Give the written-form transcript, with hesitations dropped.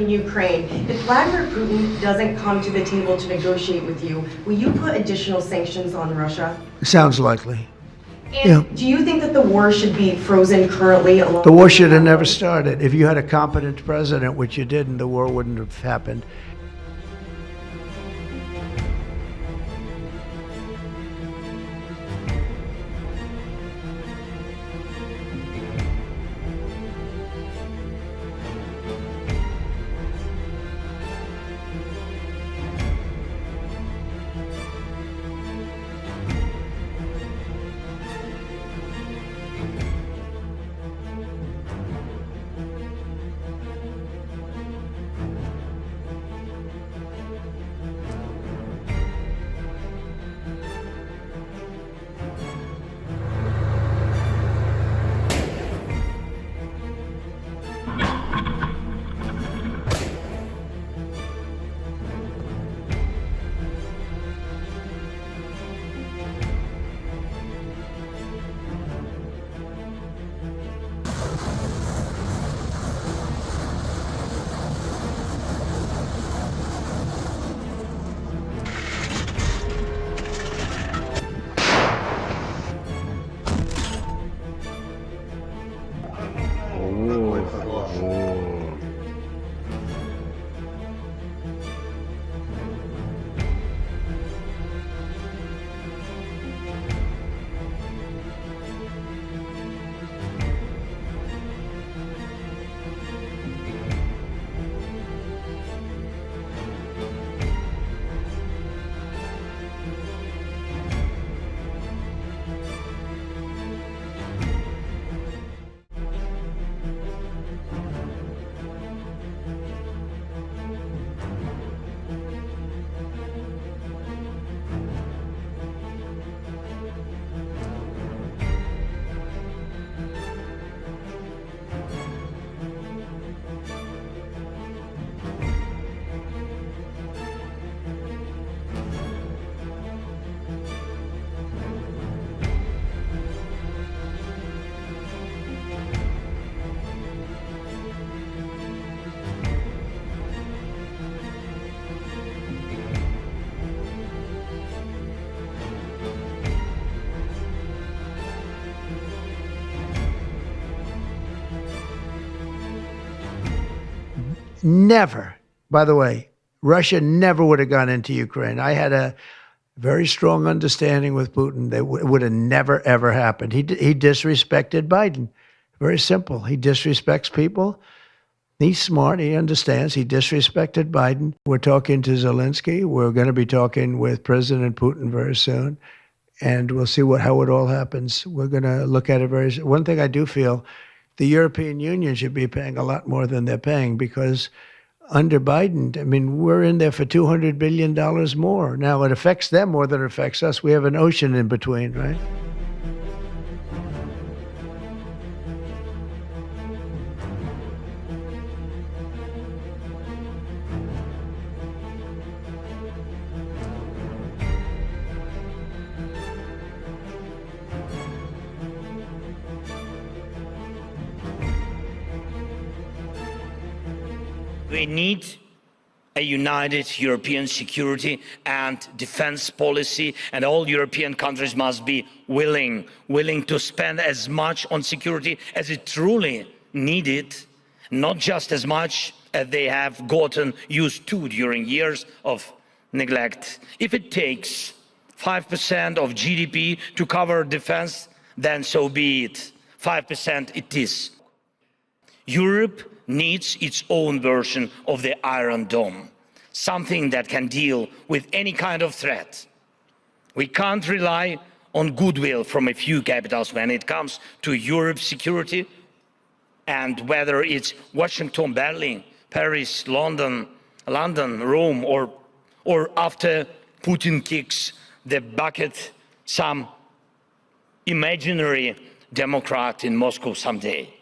in Ukraine. If Vladimir Putin doesn't come to the table to negotiate with you, will you put additional sanctions on Russia? Sounds likely. And Yeah. do you think that the war should be frozen currently? The war should have never started. If you had a competent president, which you didn't, the war wouldn't have happened. Never, by the way, Russia never would have gone into Ukraine. I had a very strong understanding with Putin that would have never, ever happened. He disrespected Biden. Very simple. He disrespects people. He's smart. He understands. He disrespected Biden. We're talking to Zelensky. We're going to be talking with President Putin very soon. And we'll see how it all happens. We're going to look at it one thing I do feel, the European Union should be paying a lot more than they're paying, because under Biden, I mean, we're in there for $200 billion more. Now, it affects them more than it affects us. We have an ocean in between, right? We need a united European security and defense policy, and all European countries must be willing to spend as much on security as it truly needed, not just as much as they have gotten used to during years of neglect. If it takes 5% of GDP to cover defense, then so be it. 5% it is. Europe needs its own version of the Iron Dome, something that can deal with any kind of threat. We can't rely on goodwill from a few capitals when it comes to Europe's security, and whether it's Washington, Berlin, Paris, London, Rome, or after Putin kicks the bucket, some imaginary Democrat in Moscow someday.